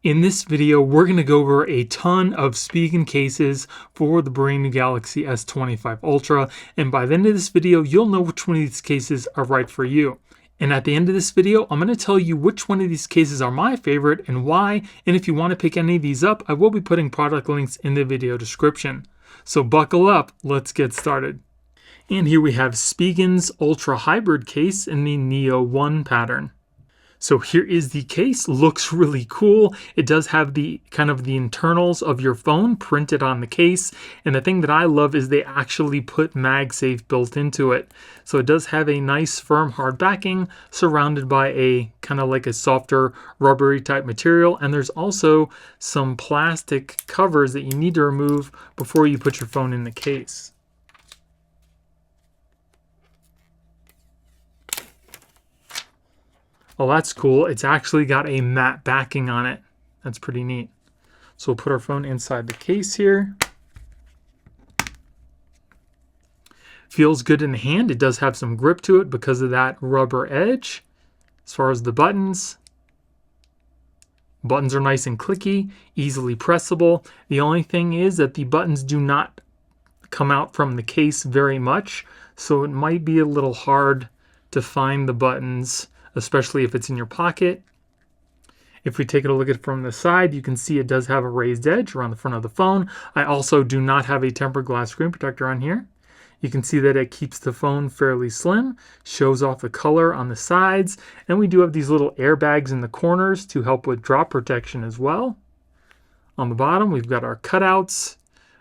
In this video, we're going to go over a ton of Spigen cases for the brand new Galaxy S25 Ultra, and by the end of this video, you'll know which one of these cases are right for you. And at the end of this video, I'm going to tell you which one of these cases are my favorite and why, and if you want to pick any of these up, I will be putting product links in the video description. So buckle up, let's get started. And here we have Spigen's Ultra Hybrid case in the Neo 1 pattern. So here is the case. Looks really cool. It does have the kind of the internals of your phone printed on the case. And the thing that I love is they actually put MagSafe built into it. So it does have a nice firm hard backing surrounded by a kind of like a softer rubbery type material. And there's also some plastic covers that you need to remove before you put your phone in the case. Oh, that's cool. It's actually got a matte backing on it. That's pretty neat. So we'll put our phone inside the case here. Feels good in the hand. It does have some grip to it because of that rubber edge. As far as the buttons are nice and clicky, easily pressable. The only thing is that the buttons do not come out from the case very much, so it might be a little hard to find the buttons, especially if it's in your pocket. If we take a look at it from the side, you can see it does have a raised edge around the front of the phone. I also do not have a tempered glass screen protector on here. You can see that it keeps the phone fairly slim, shows off the color on the sides, and we do have these little airbags in the corners to help with drop protection as well. On the bottom, we've got our cutouts.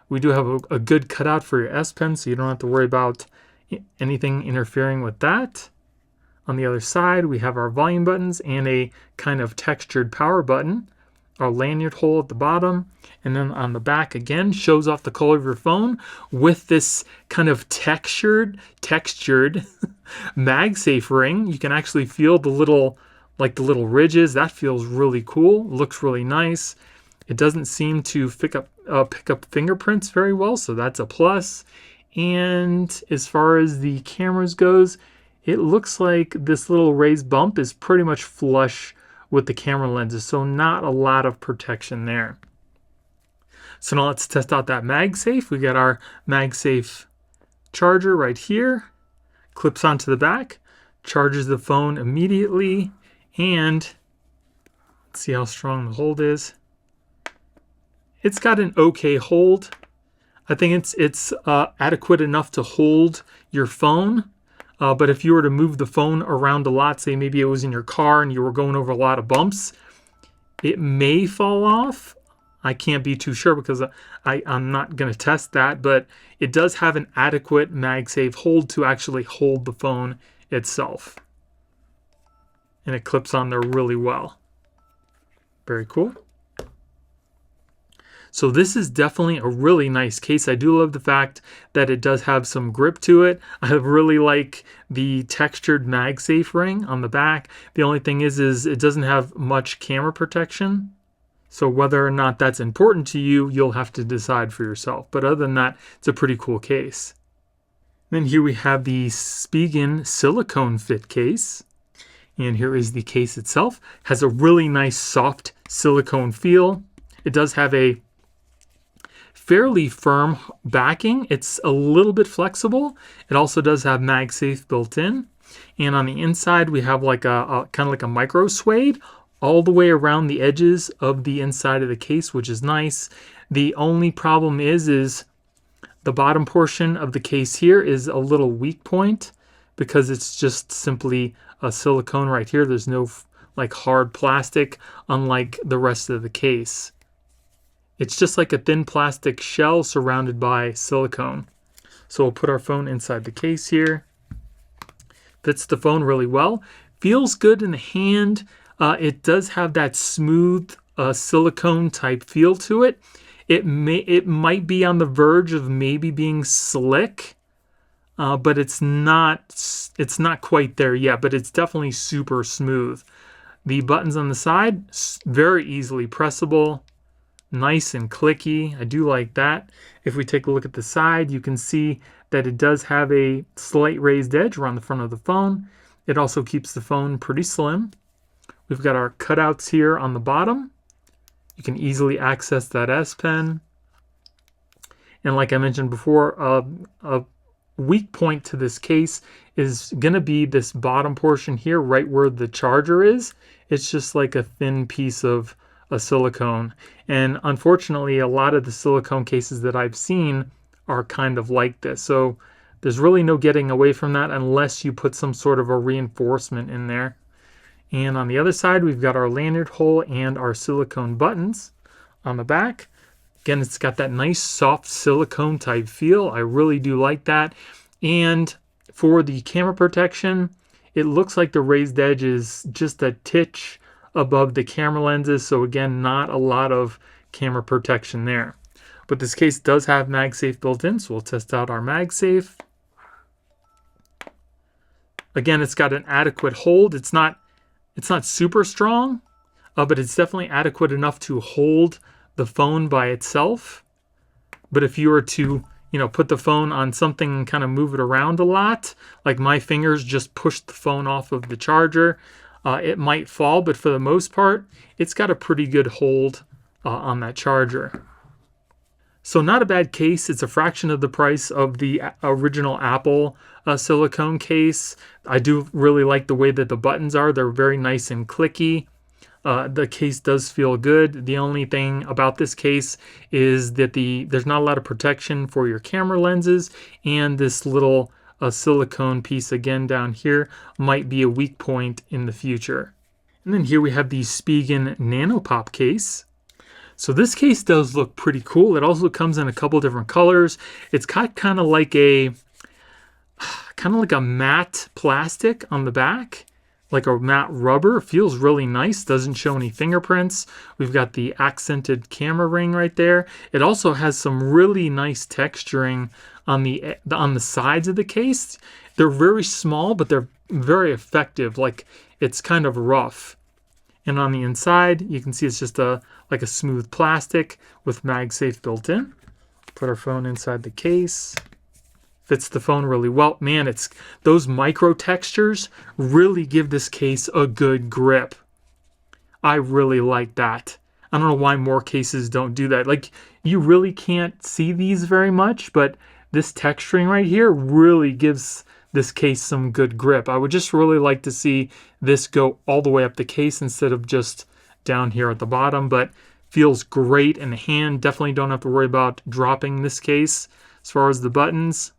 We do have a good cutout for your S Pen, so you don't have to worry about anything interfering with that. On the other side, we have our volume buttons and a kind of textured power button, our lanyard hole at the bottom, and then on the back again shows off the color of your phone with this kind of textured MagSafe ring. You can actually feel the little ridges. That feels really cool. Looks really nice. It doesn't seem to pick up fingerprints very well, so that's a plus. And as far as the cameras goes, it looks like this little raised bump is pretty much flush with the camera lenses, so not a lot of protection there. So now let's test out that MagSafe. We got our MagSafe charger right here. Clips onto the back, charges the phone immediately, and let's see how strong the hold is. It's got an okay hold. I think it's adequate enough to hold your phone. But if you were to move the phone around a lot, say maybe it was in your car and you were going over a lot of bumps, it may fall off. I can't be too sure because I'm not going to test that, but it does have an adequate MagSafe hold to actually hold the phone itself. And it clips on there really well. Very cool. So this is definitely a really nice case. I do love the fact that it does have some grip to it. I really like the textured MagSafe ring on the back. The only thing is it doesn't have much camera protection. So whether or not that's important to you, you'll have to decide for yourself. But other than that, it's a pretty cool case. Then here we have the Spigen Silicone Fit case. And here is the case itself. Has a really nice soft silicone feel. It does have a fairly firm backing. It's a little bit flexible. It also does have MagSafe built in. And on the inside, we have like a kind of like a micro suede all the way around the edges of the inside of the case, which is nice. The only problem is the bottom portion of the case here is a little weak point because it's just simply a silicone right here. There's no like hard plastic, unlike the rest of the case. It's just like a thin plastic shell surrounded by silicone. So we'll put our phone inside the case here. Fits the phone really well. Feels good in the hand. It does have that smooth silicone type feel to it. It might be on the verge of maybe being slick, but it's not quite there yet. But it's definitely super smooth. The buttons on the side, very easily pressable. Nice and clicky. I do like that. If we take a look at the side, you can see that it does have a slight raised edge around the front of the phone. It also keeps the phone pretty slim. We've got our cutouts here on the bottom. You can easily access that S Pen. And like I mentioned before, a weak point to this case is going to be this bottom portion here, right where the charger is. It's just like a thin piece of a silicone. And unfortunately, a lot of the silicone cases that I've seen are kind of like this. So there's really no getting away from that unless you put some sort of a reinforcement in there. And on the other side, we've got our lanyard hole and our silicone buttons on the back. Again, it's got that nice soft silicone type feel. I really do like that. And for the camera protection, it looks like the raised edge is just a titch above the camera lenses. So again, not a lot of camera protection there. But this case does have MagSafe built in, so we'll test out our MagSafe. Again, it's got an adequate hold. It's not super strong, but it's definitely adequate enough to hold the phone by itself. But if you were to, put the phone on something and kind of move it around a lot, like my fingers just push the phone off of the charger, it might fall. But for the most part, it's got a pretty good hold on that charger. So not a bad case. It's a fraction of the price of the original Apple silicone case. I do really like the way that the buttons are. They're very nice and clicky. The case does feel good. The only thing about this case is that there's not a lot of protection for your camera lenses, and this little silicone piece again down here might be a weak point in the future. And then here we have the Spigen Nano Pop case. So this case does look pretty cool. It also comes in a couple different colors. It's got kind of like a matte plastic on the back, like a matte rubber. It feels really nice. Doesn't show any fingerprints. We've got the accented camera ring right there. It also has some really nice texturing on the sides of the case. They're very small, but they're very effective. Like, it's kind of rough. And on the inside, you can see it's just like a smooth plastic with MagSafe built in. Put our phone inside the case. Fits the phone really well. Man, it's those micro textures really give this case a good grip. I really like that. I don't know why more cases don't do that. Like, you really can't see these very much, but this texturing right here really gives this case some good grip. I would just really like to see this go all the way up the case instead of just down here at the bottom, but feels great in the hand. Definitely don't have to worry about dropping this case. As far as the buttons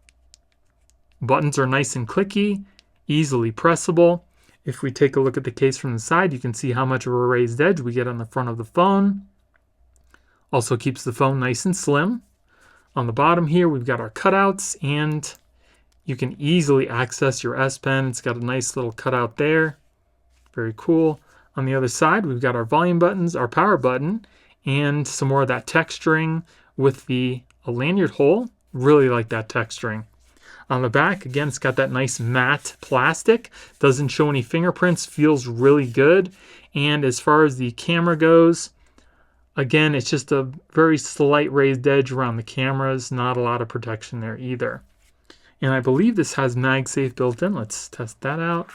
are nice and clicky, easily pressable. If we take a look at the case from the side, you can see how much of a raised edge we get on the front of the phone. Also keeps the phone nice and slim. On the bottom here, we've got our cutouts, and you can easily access your S Pen. It's got a nice little cutout there. Very cool. On the other side, we've got our volume buttons, our power button, and some more of that texturing with the lanyard hole. Really like that texturing. On the back, again, it's got that nice matte plastic. Doesn't show any fingerprints. Feels really good. And as far as the camera goes, again, it's just a very slight raised edge around the cameras. Not a lot of protection there either. And I believe this has MagSafe built in. Let's test that out.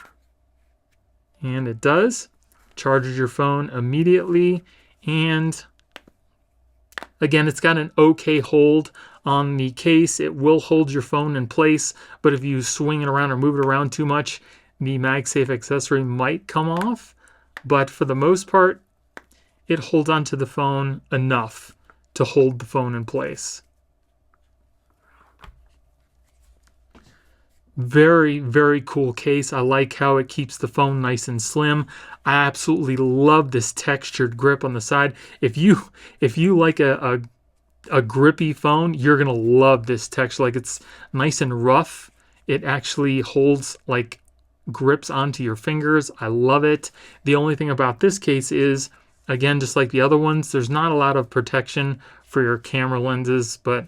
And it does. Charges your phone immediately. And again, it's got an okay hold on the case. It will hold your phone in place, but if you swing it around or move it around too much, the MagSafe accessory might come off. But for the most part, it holds onto the phone enough to hold the phone in place. Very, very cool case. I like how it keeps the phone nice and slim. I absolutely love this textured grip on the side. If you like a grippy phone, you're gonna love this texture. Like, it's nice and rough. It actually holds like grips onto your fingers. I love it. The only thing about this case is, again, just like the other ones, there's not a lot of protection for your camera lenses, but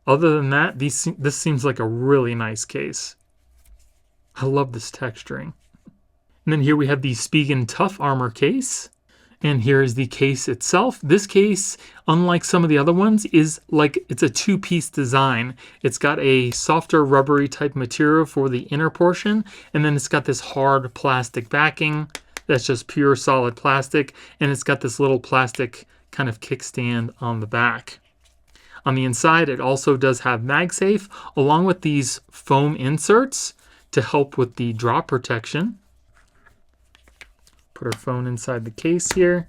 other than that, this seems like a really nice case. I love this texturing. And then here we have the Spigen Tough Armor case. And here is the case itself. This case, unlike some of the other ones, is like it's a two-piece design. It's got a softer rubbery type material for the inner portion, and then it's got this hard plastic backing that's just pure solid plastic, and it's got this little plastic kind of kickstand on the back. On the inside, it also does have MagSafe along with these foam inserts to help with the drop protection. Put our phone inside the case here.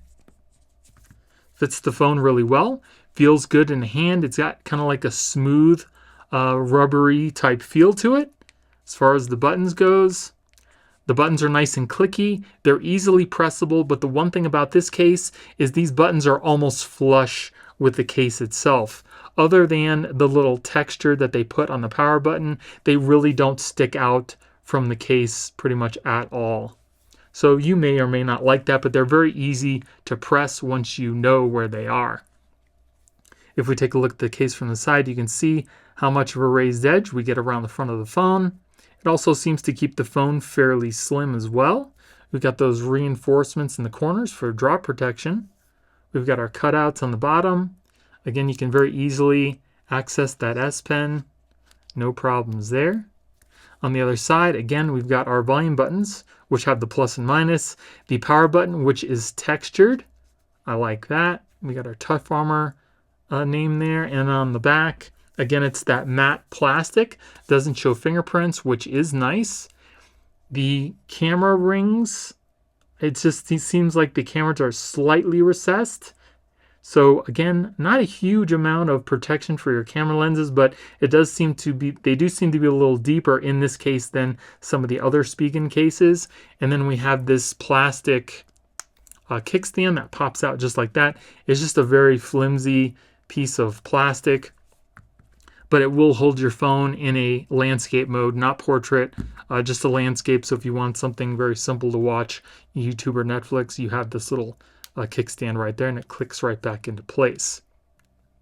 Fits the phone really well. Feels good in the hand. It's got kind of like a smooth, rubbery type feel to it. As far as the buttons goes, the buttons are nice and clicky. They're easily pressable, but the one thing about this case is these buttons are almost flush with the case itself. Other than the little texture that they put on the power button, they really don't stick out from the case pretty much at all. So you may or may not like that, but they're very easy to press once you know where they are. If we take a look at the case from the side, you can see how much of a raised edge we get around the front of the phone. It also seems to keep the phone fairly slim as well. We've got those reinforcements in the corners for drop protection. We've got our cutouts on the bottom. Again, you can very easily access that S Pen. No problems there. On the other side, again, we've got our volume buttons, which have the plus and minus. The power button, which is textured. I like that. We got our Tough Armor name there. And on the back, again, it's that matte plastic. Doesn't show fingerprints, which is nice. The camera rings, it seems like the cameras are slightly recessed. So again, not a huge amount of protection for your camera lenses, but it does seem to be, they do seem to be a little deeper in this case than some of the other Spigen cases. And then we have this plastic kickstand that pops out just like that. It's just a very flimsy piece of plastic, but it will hold your phone in a landscape mode, not portrait, just a landscape. So if you want something very simple to watch, YouTube or Netflix, you have this little kickstand right there, and it clicks right back into place.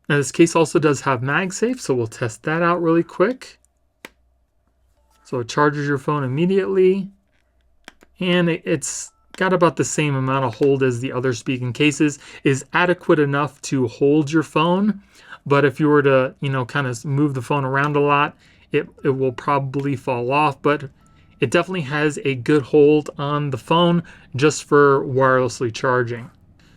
Now this case also does have MagSafe, so we'll test that out really quick. So it charges your phone immediately, and it's got about the same amount of hold as the other Spigen cases. Is adequate enough to hold your phone, but if you were to, kind of move the phone around a lot, it will probably fall off, but it definitely has a good hold on the phone just for wirelessly charging.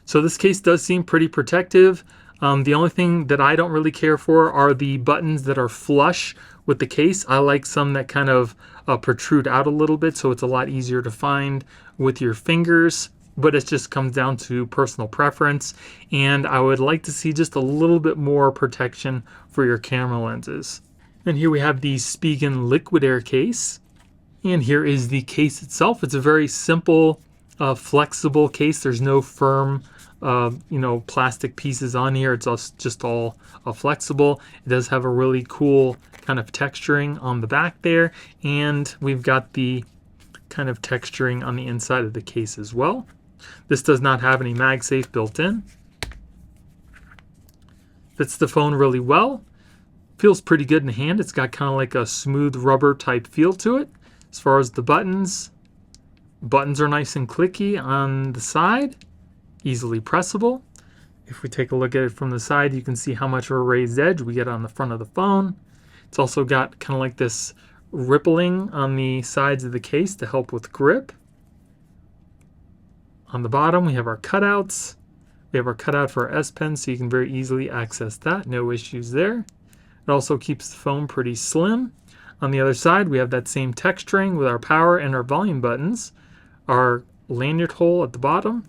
So this case does seem pretty protective. The only thing that I don't really care for are the buttons that are flush with the case. I like some that kind of protrude out a little bit, so it's a lot easier to find with your fingers, but it just comes down to personal preference. And I would like to see just a little bit more protection for your camera lenses. And here we have the Spigen Liquid Air case. And here is the case itself. It's a very simple, flexible case. There's no firm plastic pieces on here. It's just all flexible. It does have a really cool kind of texturing on the back there, and we've got the kind of texturing on the inside of the case as well. This does not have any MagSafe built in. Fits the phone really well. Feels pretty good in the hand. It's got kind of like a smooth rubber type feel to it. As far as the buttons are nice and clicky on the side. Easily pressable. If we take a look at it from the side, you can see how much of a raised edge we get on the front of the phone. It's also got kind of like this rippling on the sides of the case to help with grip. On the bottom, we have our cutouts. We have our cutout for our S Pen, so you can very easily access that. No issues there. It also keeps the phone pretty slim. On the other side, we have that same texturing with our power and our volume buttons. Our lanyard hole at the bottom.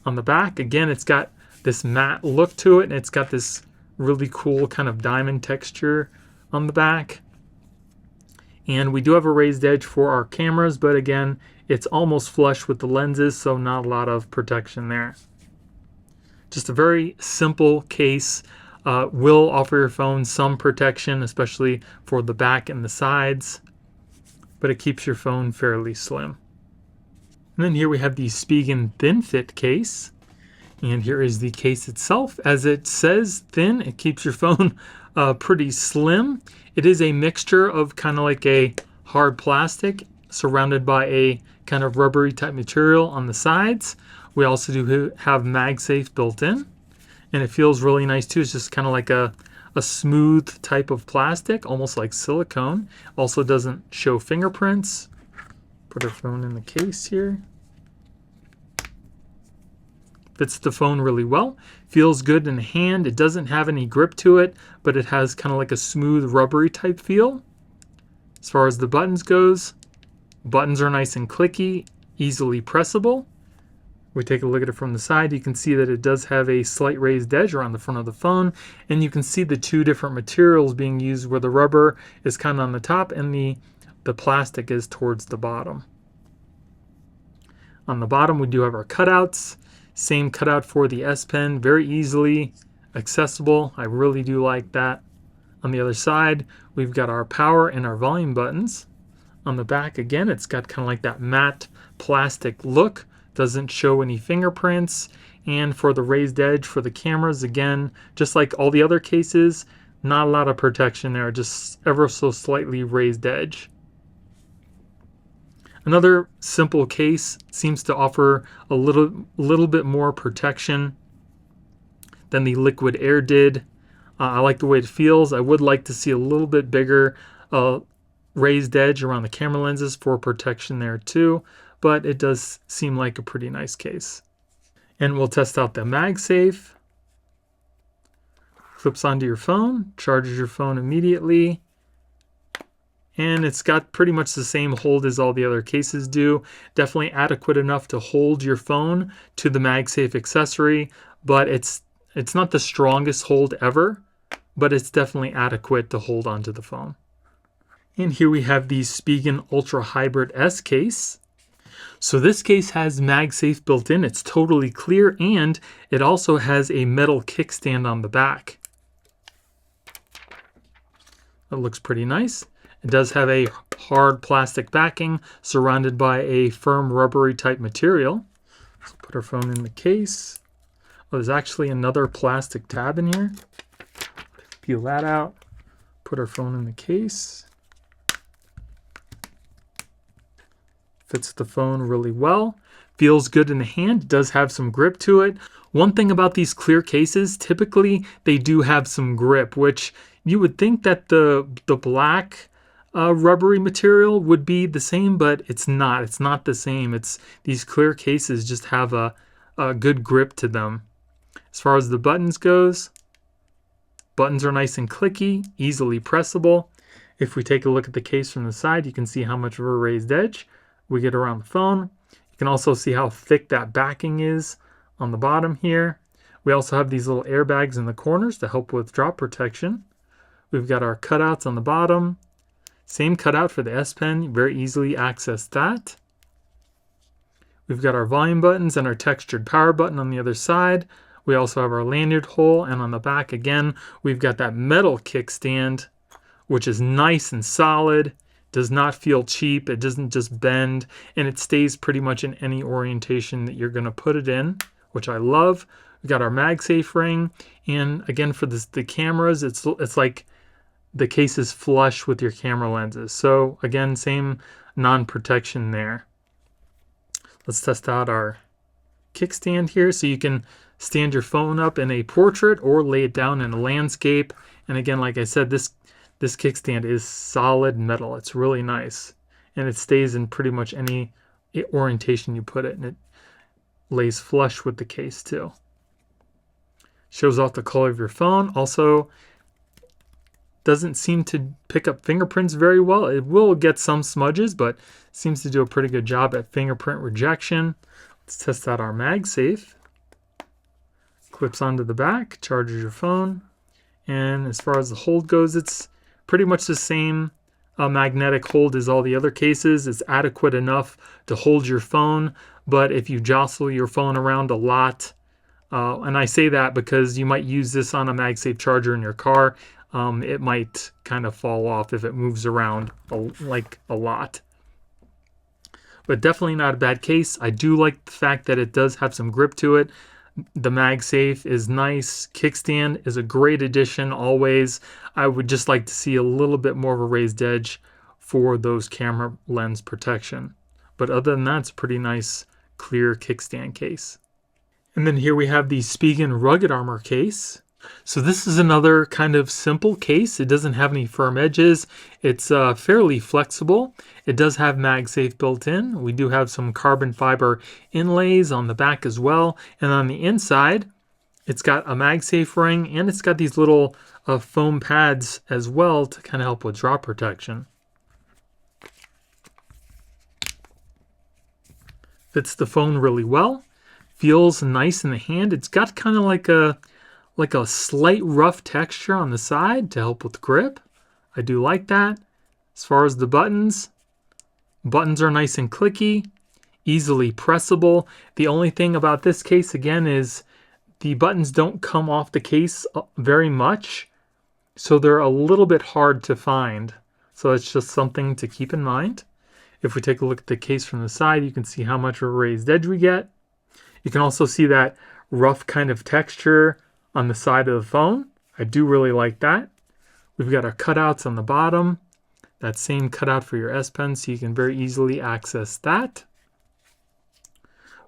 On the back, again, it's got this matte look to it, and it's got this really cool kind of diamond texture on the back. And we do have a raised edge for our cameras, but again, it's almost flush with the lenses, so not a lot of protection there. Just a very simple case. Will offer your phone some protection, especially for the back and the sides, but it keeps your phone fairly slim. And then here we have the Spigen Thin Fit case. And here is the case itself. As it says thin, it keeps your phone pretty slim. It is a mixture of kind of like a hard plastic surrounded by a kind of rubbery type material on the sides. We also do have MagSafe built in. And it feels really nice too. It's just kind of like a smooth type of plastic, almost like silicone. Also doesn't show fingerprints. Put our phone in the case here. Fits the phone really well. Feels good in the hand. It doesn't have any grip to it, but it has kind of like a smooth rubbery type feel. As far as the buttons goes, buttons are nice and clicky, easily pressable. We take a look at it from the side, you can see that it does have a slight raised edge around the front of the phone, and you can see the two different materials being used, where the rubber is kind of on the top and the plastic is towards the bottom. On the bottom we do have our cutouts, same cutout for the S Pen, very easily accessible. I really do like that. On the other side we've got our power and our volume buttons. On the back again, it's got kind of like that matte plastic look. Doesn't show any fingerprints. And for the raised edge for the cameras, again, just like all the other cases, not a lot of protection there, just ever so slightly raised edge. Another simple case seems to offer a little bit more protection than the Liquid Air did. I like the way it feels. I would like to see a little bit bigger raised edge around the camera lenses for protection there too, but it does seem like a pretty nice case. And we'll test out the MagSafe. Clips onto your phone, charges your phone immediately, and it's got pretty much the same hold as all the other cases do. Definitely adequate enough to hold your phone to the MagSafe accessory, but it's not the strongest hold ever, but it's definitely adequate to hold onto the phone. And here we have the Spigen Ultra Hybrid S case. So this case has MagSafe built in. It's totally clear, and it also has a metal kickstand on the back. It looks pretty nice. It does have a hard plastic backing surrounded by a firm rubbery type material. So put our phone in the case. Oh, there's actually another plastic tab in here. Peel that out. Put our phone in the case. Fits the phone really well. Feels good in the hand. It does have some grip to it. One thing about these clear cases, typically they do have some grip, which you would think that the black rubbery material would be the same, but it's not. It's not the same. These clear cases just have a good grip to them. As far as the buttons goes, buttons are nice and clicky, easily pressable. If we take a look at the case from the side, you can see how much of a raised edge we get around the phone. You can also see how thick that backing is on the bottom here. We also have these little airbags in the corners to help with drop protection. We've got our cutouts on the bottom. Same cutout for the S Pen, very easily access that. We've got our volume buttons and our textured power button on the other side. We also have our lanyard hole, and on the back again, we've got that metal kickstand, which is nice and solid. Does not feel cheap. It doesn't just bend, and it stays pretty much in any orientation that you're going to put it in, which I love. We've got our MagSafe ring, and again for the cameras, it's like the case is flush with your camera lenses. So again, same non-protection there. Let's test out our kickstand here. So you can stand your phone up in a portrait or lay it down in a landscape. And again, like I said, this kickstand is solid metal. It's really nice, and it stays in pretty much any orientation you put it, and it lays flush with the case too. Shows off the color of your phone. Also doesn't seem to pick up fingerprints very well. It will get some smudges, but seems to do a pretty good job at fingerprint rejection. Let's test out our MagSafe. Clips onto the back, charges your phone, and as far as the hold goes, it's pretty much the same magnetic hold as all the other cases. It's adequate enough to hold your phone, but if you jostle your phone around a lot, and I say that because you might use this on a MagSafe charger in your car, it might kind of fall off if it moves around a lot. But definitely not a bad case. I do like the fact that it does have some grip to it. The MagSafe is nice. Kickstand is a great addition always. I would just like to see a little bit more of a raised edge for those camera lens protection. But other than that, it's a pretty nice clear kickstand case. And then here we have the Spigen Rugged Armor case. So this is another kind of simple case. It doesn't have any firm edges. It's fairly flexible. It does have MagSafe built in. We do have some carbon fiber inlays on the back as well. And on the inside, It's got a MagSafe ring, and it's got these little foam pads as well to kind of help with drop protection. Fits the phone really well. Feels nice in the hand. It's got kind of like a slight rough texture on the side to help with grip. I do like that. As far as the buttons are nice and clicky, easily pressable. The only thing about this case again is the buttons don't come off the case very much, so they're a little bit hard to find. So it's just something to keep in mind. If we take a look at the case from the side, you can see how much of a raised edge we get. You can also see that rough kind of texture on the side of the phone. I do really like that. We've got our cutouts on the bottom. That same cutout for your S Pen, so you can very easily access that.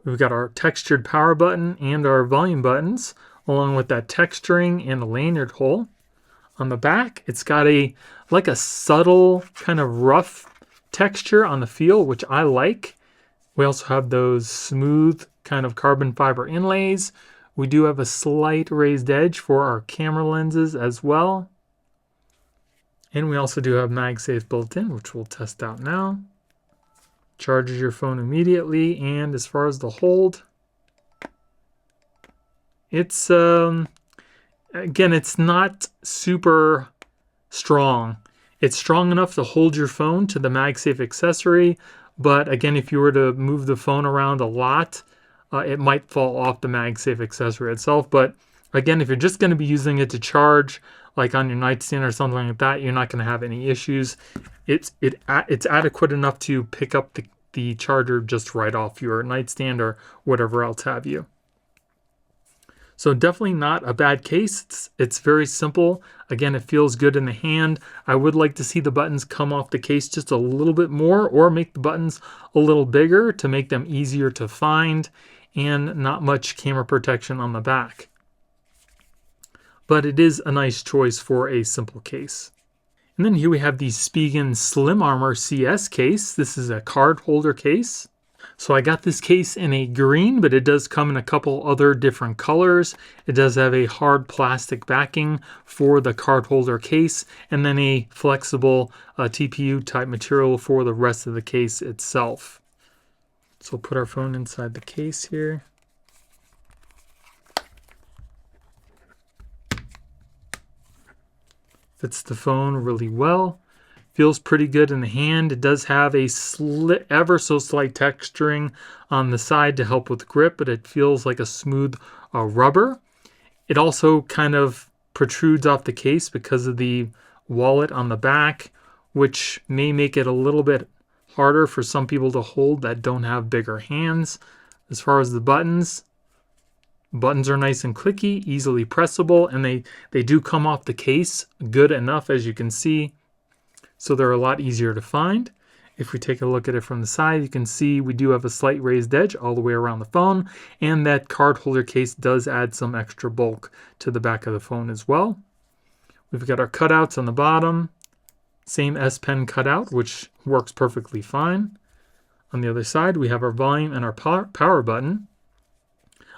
We've got our textured power button and our volume buttons, along with that texturing and a lanyard hole. On the back, it's got like a subtle kind of rough texture on the feel, which I like. We also have those smooth kind of carbon fiber inlays. We do have a slight raised edge for our camera lenses as well. And we also do have MagSafe built in, which we'll test out now. Charges your phone immediately, and as far as the hold, it's again, it's not super strong. It's strong enough to hold your phone to the MagSafe accessory, but again, if you were to move the phone around a lot, it might fall off the MagSafe accessory itself. But again, if you're just going to be using it to charge, like on your nightstand or something like that, you're not going to have any issues. It's adequate enough to pick up the charger just right off your nightstand or whatever else have you. So definitely not a bad case. It's very simple. Again, it feels good in the hand. I would like to see the buttons come off the case just a little bit more, or make the buttons a little bigger to make them easier to find, and not much camera protection on the back. But it is a nice choice for a simple case. And then here we have the Spigen Slim Armor CS case. This is a card holder case. So I got this case in a green, but it does come in a couple other different colors. It does have a hard plastic backing for the card holder case, and then a flexible TPU type material for the rest of the case itself. So we'll put our phone inside the case here. Fits the phone really well. Feels pretty good in the hand. It does have a ever so slight texturing on the side to help with grip, but it feels like a smooth rubber. It also kind of protrudes off the case because of the wallet on the back, which may make it a little bit harder for some people to hold that don't have bigger hands. As far as the buttons are nice and clicky, easily pressable, and they do come off the case good enough, as you can see, so they're a lot easier to find. If we take a look at it from the side, you can see we do have a slight raised edge all the way around the phone, and that card holder case does add some extra bulk to the back of the phone as well. We've got our cutouts on the bottom, same S Pen cutout, which works perfectly fine. On the other side, we have our volume and our power button.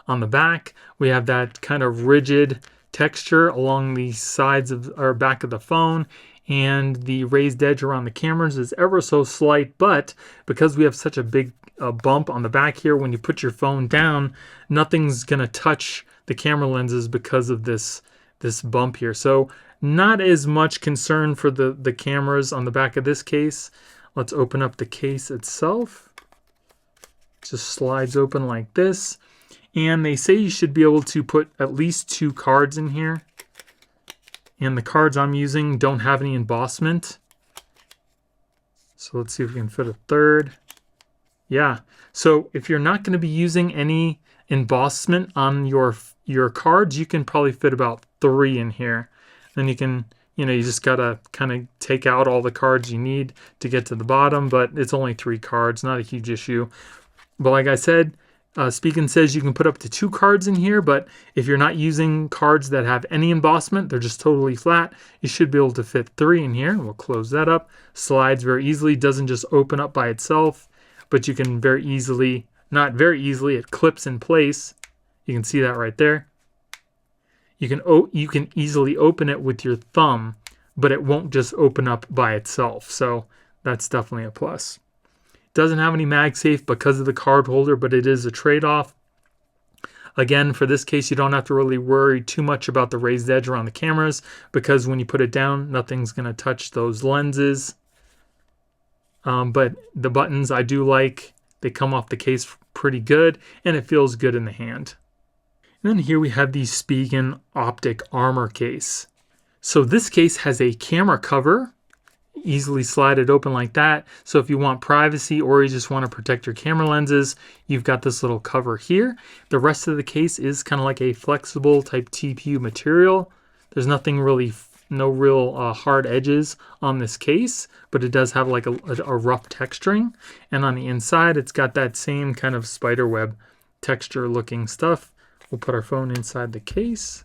On the back, we have that kind of rigid texture along the sides of our back of the phone, and the raised edge around the cameras is ever so slight, but because we have such a big bump on the back here, when you put your phone down, nothing's going to touch the camera lenses because of this bump here. So not as much concern for the cameras on the back of this case. Let's open up the case itself. It just slides open like this. And they say you should be able to put at least 2 cards in here. And the cards I'm using don't have any embossment. So let's see if we can fit a third. Yeah. So if you're not going to be using any embossment on your cards, you can probably fit about 3 in here. Then you can, you just got to kind of take out all the cards you need to get to the bottom, but it's only 3 cards, not a huge issue. But like I said, Spigen says you can put up to 2 cards in here, but if you're not using cards that have any embossment, they're just totally flat, you should be able to fit 3 in here. We'll close that up. Slides very easily, doesn't just open up by itself, but you can not very easily, it clips in place. You can see that right there. you can easily open it with your thumb, but it won't just open up by itself. So that's definitely a plus. Doesn't have any MagSafe because of the card holder, but it is a trade-off. Again, for this case, you don't have to really worry too much about the raised edge around the cameras, because when you put it down, nothing's going to touch those lenses. But the buttons I do like. They come off the case pretty good, and it feels good in the hand. And then here we have the Spigen Optik Armor case. So this case has a camera cover, easily slide it open like that. So if you want privacy or you just want to protect your camera lenses, you've got this little cover here. The rest of the case is kind of like a flexible type TPU material. There's nothing really, no real hard edges on this case, but it does have like a rough texturing. And on the inside, it's got that same kind of spider web texture looking stuff. We'll put our phone inside the case.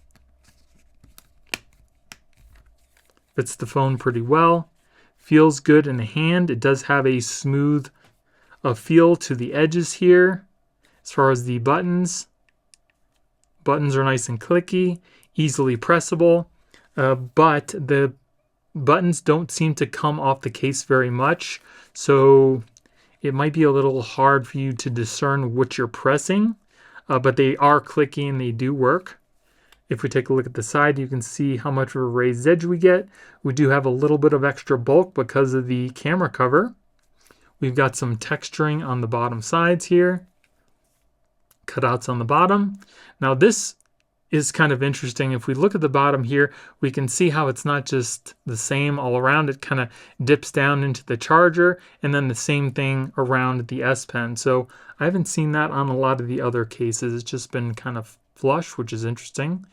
Fits the phone pretty well. Feels good in the hand. It does have a smooth feel to the edges here. As far as the buttons, buttons are nice and clicky, easily pressable, but the buttons don't seem to come off the case very much, so it might be a little hard for you to discern what you're pressing, but they are clicky and they do work. If we take a look at the side, you can see how much of a raised edge we get. We do have a little bit of extra bulk because of the camera cover. We've got some texturing on the bottom sides here. Cutouts on the bottom. Now this is kind of interesting. If we look at the bottom here, we can see how it's not just the same all around. It kind of dips down into the charger, and then the same thing around the S Pen. So I haven't seen that on a lot of the other cases. It's just been kind of flush, which is interesting.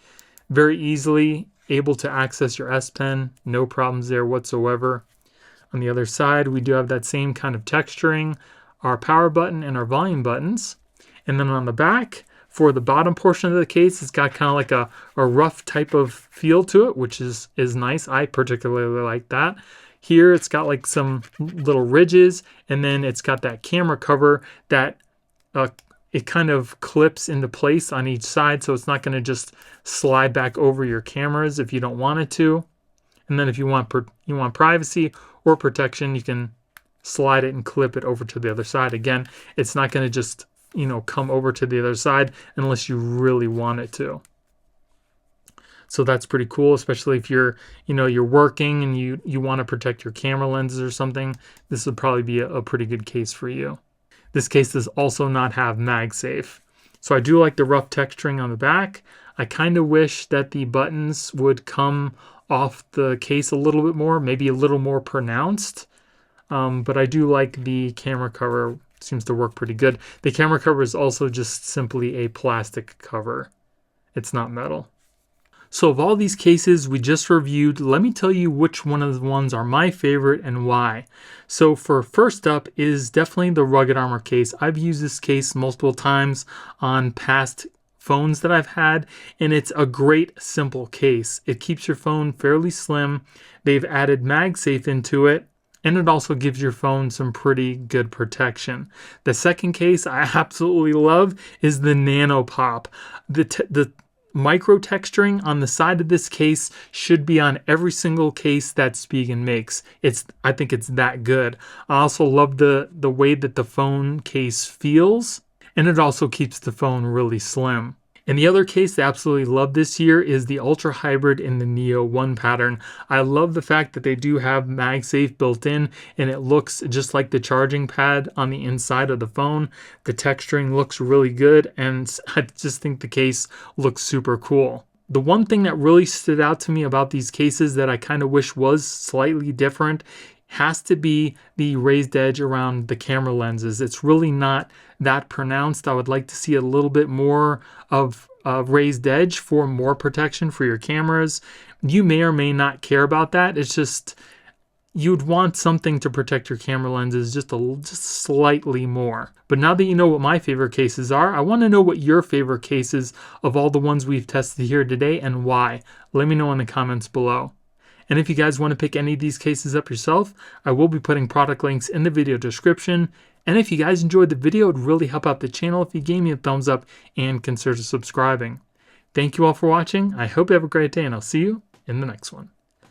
Very easily able to access your S Pen, no problems there whatsoever. On the other side, we do have that same kind of texturing, our power button and our volume buttons. And then on the back, for the bottom portion of the case, it's got kind of like a rough type of feel to it, which is nice. I particularly like that. Here, it's got like some little ridges, and then it's got that camera cover that it kind of clips into place on each side, so it's not going to just slide back over your cameras if you don't want it to. And then if you want privacy or protection, you can slide it and clip it over to the other side. Again, it's not going to just, come over to the other side unless you really want it to. So that's pretty cool, especially if you're working and you want to protect your camera lenses or something. This would probably be a pretty good case for you. This case does also not have MagSafe. So I do like the rough texturing on the back. I kind of wish that the buttons would come off the case a little bit more, maybe a little more pronounced. But I do like the camera cover. Seems to work pretty good. The camera cover is also just simply a plastic cover. It's not metal. So of all these cases we just reviewed, let me tell you which one of the ones are my favorite and why. So for first up is definitely the Rugged Armor case. I've used this case multiple times on past phones that I've had, and it's a great simple case. It keeps your phone fairly slim. They've added MagSafe into it, and it also gives your phone some pretty good protection. The second case I absolutely love is the Nano Pop. The micro texturing on the side of this case should be on every single case that Spigen makes. I think it's that good. I also love the way that the phone case feels, and it also keeps the phone really slim. And the other case I absolutely love this year is the Ultra Hybrid in the Neo 1 pattern. I love the fact that they do have MagSafe built in, and it looks just like the charging pad on the inside of the phone. The texturing looks really good, and I just think the case looks super cool. The one thing that really stood out to me about these cases that I kind of wish was slightly different has to be the raised edge around the camera lenses. It's really not that pronounced. I would like to see a little bit more of a raised edge for more protection for your cameras. You may or may not care about that. It's just you'd want something to protect your camera lenses just slightly more. But now that you know what my favorite cases are, I want to know what your favorite cases of all the ones we've tested here today and why. Let me know in the comments below. And if you guys want to pick any of these cases up yourself, I will be putting product links in the video description. And if you guys enjoyed the video, it would really help out the channel if you gave me a thumbs up and consider subscribing. Thank you all for watching. I hope you have a great day, and I'll see you in the next one.